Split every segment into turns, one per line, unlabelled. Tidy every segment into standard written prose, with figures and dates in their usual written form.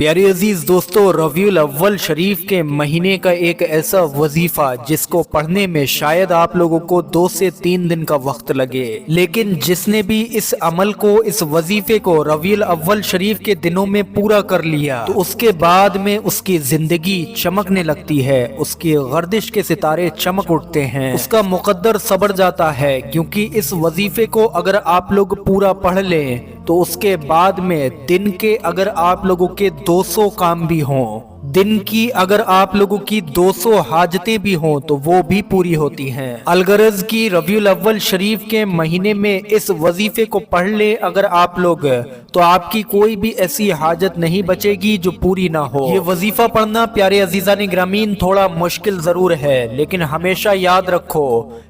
प्यारे अजीज दोस्तों, रबीउल अव्वल शरीफ के महीने का एक ऐसा वजीफा जिसको पढ़ने में शायद आप लोगों को 2 से 3 दिन का वक्त लगे, लेकिन जिसने भी इस अमल को, इस वजीफे को रबीउल अव्वल शरीफ के दिनों में पूरा कर लिया तो उसके बाद में उसकी जिंदगी चमकने लगती है, उसकी गर्दिश के सितारे चमक उठते हैं, उसका मुकद्दर सबर जाता है। क्योंकि इस वजीफे को अगर आप लोग पूरा पढ़ लें तो उसके बाद में दिन के अगर आप लोगों के 200 काम भी हों, दिन की अगर आप लोगों की 200 हाजतें भी हों तो वो भी पूरी होती हैं। अलगरज की रबीउल अव्वल शरीफ के महीने में इस वजीफे को पढ़ ले अगर आप लोग तो आपकी कोई भी ऐसी हाजत नहीं बचेगी जो पूरी ना हो। ये वजीफा पढ़ना प्यारे अजीजान ग्रामीन थोड़ा मुश्किल जरूर है, लेकिन हमेशा याद रखो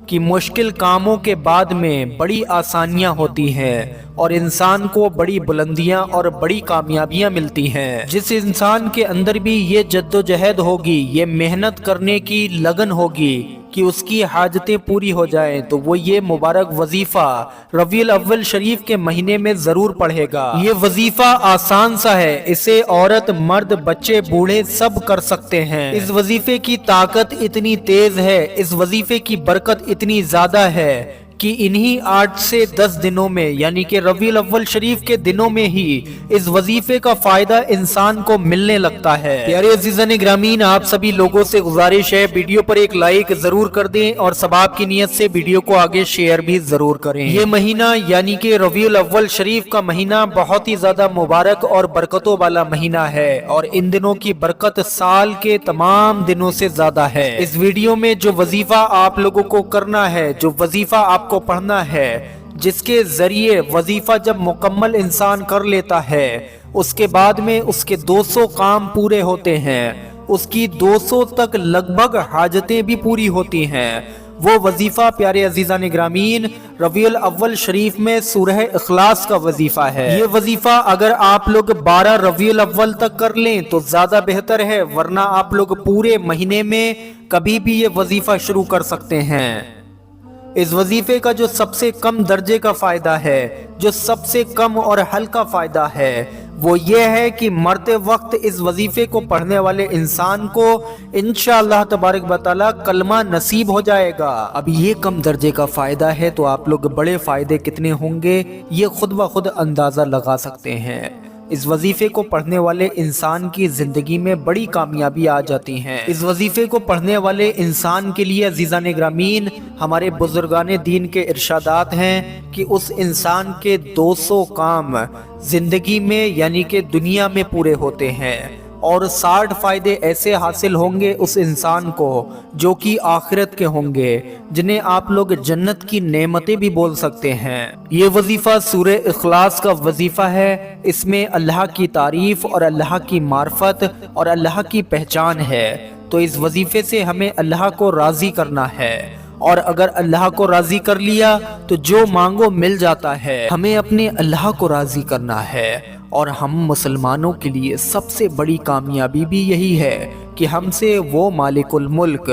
कि मुश्किल कामों के बाद में बड़ी आसानियां होती हैं और इंसान को बड़ी बुलंदियां और बड़ी कामयाबियां मिलती हैं। जिस इंसान के अंदर भी ये जद्दोजहद होगी, ये मेहनत करने की लगन होगी कि उसकी हाजतें पूरी हो जाएं, तो वो ये मुबारक वजीफा रबीउल अव्वल शरीफ के महीने में जरूर पढ़ेगा। ये वजीफा आसान सा है, इसे औरत, मर्द, बच्चे, बूढ़े सब कर सकते हैं। इस वजीफे की ताकत इतनी तेज है, इस वजीफे की बरकत इतनी ज्यादा है कि इन्हीं 8 से 10 दिनों में, यानी कि रबीउल अव्वल शरीफ के दिनों में ही इस वजीफे का फायदा इंसान को मिलने लगता है। प्यारे अजीज़ान ग्रामीन, आप सभी लोगों से गुजारिश है वीडियो पर एक लाइक जरूर कर दें और सबाब की नियत से वीडियो को आगे शेयर भी जरूर करें। ये महीना यानी कि रबीउल अव्वल शरीफ का महीना बहुत ही ज्यादा मुबारक और बरकतों वाला महीना है और इन दिनों की बरकत साल के तमाम दिनों से ज्यादा है। इस वीडियो में जो वजीफा आप लोगों को करना है, जो वजीफा आपको पढ़ना है, जिसके जरिए वजीफा जब मुकम्मल इंसान कर लेता है उसके बाद में उसके 200 काम पूरे होते हैं, उसकी 200 तक लगभग हाजतें भी पूरी होती हैं। वो वजीफा प्यारे अजीजान ग्रामीन रबीउल अव्वल शरीफ में सूरह इखलास का वजीफा है। ये वजीफा अगर आप लोग 12 रबीउल अव्वल तक कर लें तो ज्यादा बेहतर है, वरना आप लोग पूरे महीने में कभी भी ये वजीफा शुरू कर सकते हैं। इस वजीफे का जो सबसे कम दर्जे का फायदा है, जो सबसे कम और हल्का फायदा है, वो ये है कि मरते वक्त इस वजीफे को पढ़ने वाले इंसान को इंशाअल्लाह तबारक व तआला कलमा नसीब हो जाएगा। अब ये कम दर्जे का फायदा है तो आप लोग बड़े फायदे कितने होंगे ये खुद ब खुद अंदाजा लगा सकते हैं। इस वजीफे को पढ़ने वाले इंसान की जिंदगी में बड़ी कामयाबी आ जाती है। इस वजीफे को पढ़ने वाले इंसान के लिए अजीजान ग्रामीन हमारे बुजुर्गान दीन के इरशादात हैं कि उस इंसान के 200 काम जिंदगी में यानी कि दुनिया में पूरे होते हैं और 60 फायदे ऐसे हासिल होंगे उस इंसान को जो कि आखिरत के होंगे, जिन्हें आप लोग जन्नत की नेमतें भी बोल सकते हैं। ये वजीफा सूरह इखलास का वजीफा है। इसमें अल्लाह की तारीफ और अल्लाह की मार्फत और अल्लाह की पहचान है। तो इस वजीफे से हमें अल्लाह को राजी करना है और अगर अल्लाह को राजी कर लिया तो जो मांगो मिल जाता है। हमें अपने अल्लाह को राजी करना है और हम मुसलमानों के लिए सबसे बड़ी कामयाबी भी यही है कि हमसे वो मालिकुल मुल्क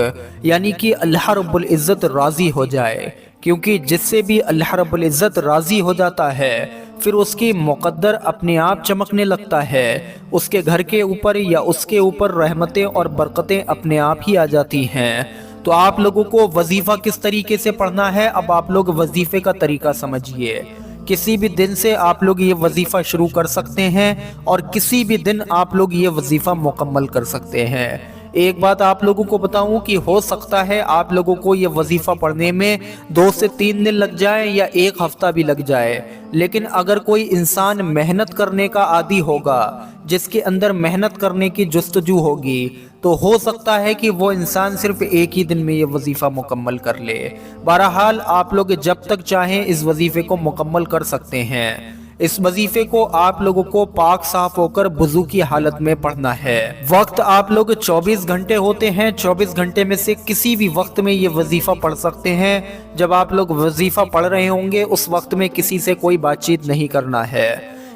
यानी कि अल्लाह रब्बुल इज़्ज़त राजी हो जाए। क्योंकि जिससे भी अल्लाह रब्बुल इज़्ज़त राजी हो जाता है फिर उसकी मुक़द्दर अपने आप चमकने लगता है, उसके घर के ऊपर या उसके ऊपर रहमतें और बरकतें अपने आप ही आ जाती हैं। तो आप लोगों को वजीफा किस तरीके से पढ़ना है, अब आप लोग वजीफे का तरीका समझिए। किसी भी दिन से आप लोग ये वजीफा शुरू कर सकते हैं और किसी भी दिन आप लोग ये वजीफा मुकम्मल कर सकते हैं। एक बात आप लोगों को बताऊं कि हो सकता है आप लोगों को ये वजीफा पढ़ने में 2 से 3 दिन लग जाए या 1 हफ्ता भी लग जाए, लेकिन अगर कोई इंसान मेहनत करने का आदी होगा, जिसके अंदर मेहनत करने की जुस्तजू होगी, तो हो सकता है कि वो इंसान सिर्फ 1 ही दिन में ये वजीफा मुकम्मल कर ले। बहरहाल आप लोग जब तक चाहें इस वजीफे को मुकम्मल कर सकते हैं। इस वजीफे को आप लोगों को पाक साफ होकर वुजू की हालत में पढ़ना है। वक्त आप लोग 24 घंटे होते हैं, 24 घंटे में से किसी भी वक्त में ये वजीफा पढ़ सकते हैं। जब आप लोग वजीफा पढ़ रहे होंगे उस वक्त में किसी से कोई बातचीत नहीं करना है।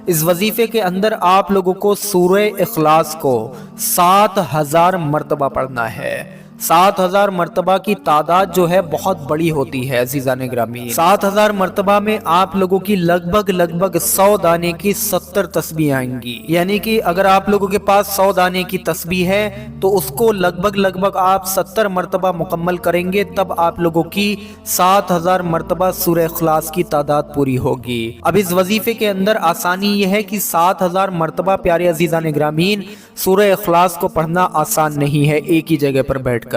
इस वजीफे के अंदर आप लोगों को सूरह इखलास को 7000 मरतबा पढ़ना है। 7000 मर्तबा की तादाद जो है बहुत बड़ी होती है अजीजान ग्रामी। 7000 मर्तबा में आप लोगों की लगभग 100 दाने की 70 तस्बीह आएंगी। यानी कि अगर आप लोगों के पास 100 दाने की तस्बीह है तो उसको लगभग आप 70 मर्तबा मुकम्मल करेंगे, तब आप लोगों की 7000 मर्तबा सूरह इखलास की तादाद पूरी होगी। अब इस वजीफे के अंदर आसानी यह है कि 7000 मर्तबा प्यारे अजीजान ग्रामीन सूरह इखलास को पढ़ना आसान नहीं है एक ही जगह पर बैठकर।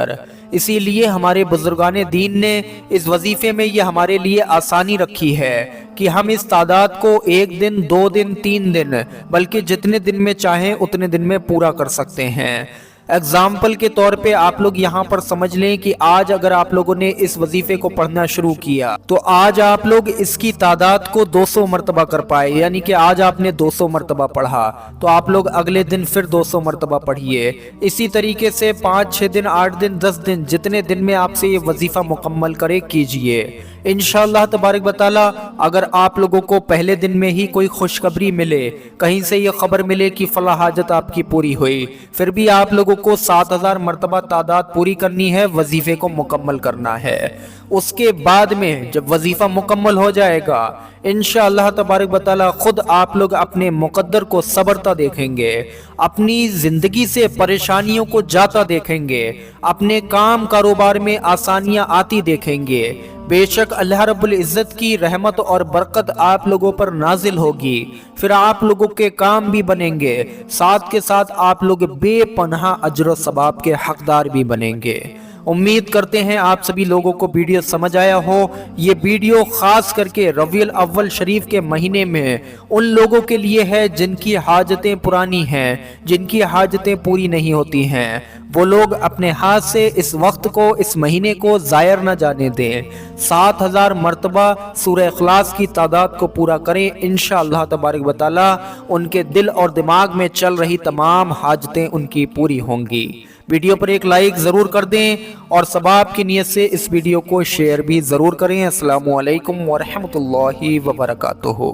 इसीलिए हमारे बुजुर्गान दीन ने इस वजीफे में ये हमारे लिए आसानी रखी है कि हम इस तादाद को 1 दिन 2 दिन 3 दिन बल्कि जितने दिन में चाहें उतने दिन में पूरा कर सकते हैं। एग्जाम्पल के तौर पे आप लोग यहाँ पर समझ लें कि आज अगर आप लोगों ने इस वजीफे को पढ़ना शुरू किया तो आज आप लोग इसकी तादाद को 200 मरतबा कर पाए, यानी कि आज आपने 200 मरतबा पढ़ा तो आप लोग अगले दिन फिर 200 मरतबा पढ़िए। इसी तरीके से 5-6 दिन 8 दिन 10 दिन जितने दिन में आपसे ये वजीफा मुकम्मल करे कीजिए। इंशाअल्लाह तबारक व तआला अगर आप लोगों को पहले दिन में ही कोई खुशखबरी मिले, कहीं से ये खबर मिले कि फला हाजत आपकी पूरी हुई, फिर भी आप लोगों को 7000 मरतबा तादाद पूरी करनी है, वजीफे को मुकम्मल करना है। उसके बाद में जब वजीफा मुकम्मल हो जाएगा इंशाअल्लाह तबारक व तआला खुद आप लोग अपने मुकद्दर को सबरता देखेंगे, अपनी जिंदगी से परेशानियों को जाता देखेंगे, अपने काम कारोबार में आसानियां आती देखेंगे। बेशक अल्लाह रब्बुल इज़्ज़त की रहमत और बरकत आप लोगों पर नाजिल होगी, फिर आप लोगों के काम भी बनेंगे, साथ के साथ आप लोग बेपनाह अजर सवाब के हकदार भी बनेंगे। उम्मीद करते हैं आप सभी लोगों को वीडियो समझ आया हो। ये वीडियो खास करके रबीउल अव्वल शरीफ के महीने में उन लोगों के लिए है जिनकी हाजतें पुरानी हैं, जिनकी हाजतें पूरी नहीं होती हैं। वो लोग अपने हाथ से इस वक्त को, इस महीने को ज़ायर न जाने दें। 7000 मरतबा सूरह इखलास की तादाद को पूरा करें, इंशाअल्लाह तबारक व तआला उनके दिल और दिमाग में चल रही तमाम हाजतें उनकी पूरी होंगी। वीडियो पर एक लाइक ज़रूर कर दें और सवाब की नीयत से इस वीडियो को शेयर भी ज़रूर करें। अस्सलामु अलैकुम व रहमतुल्लाहि व बरकातुहू।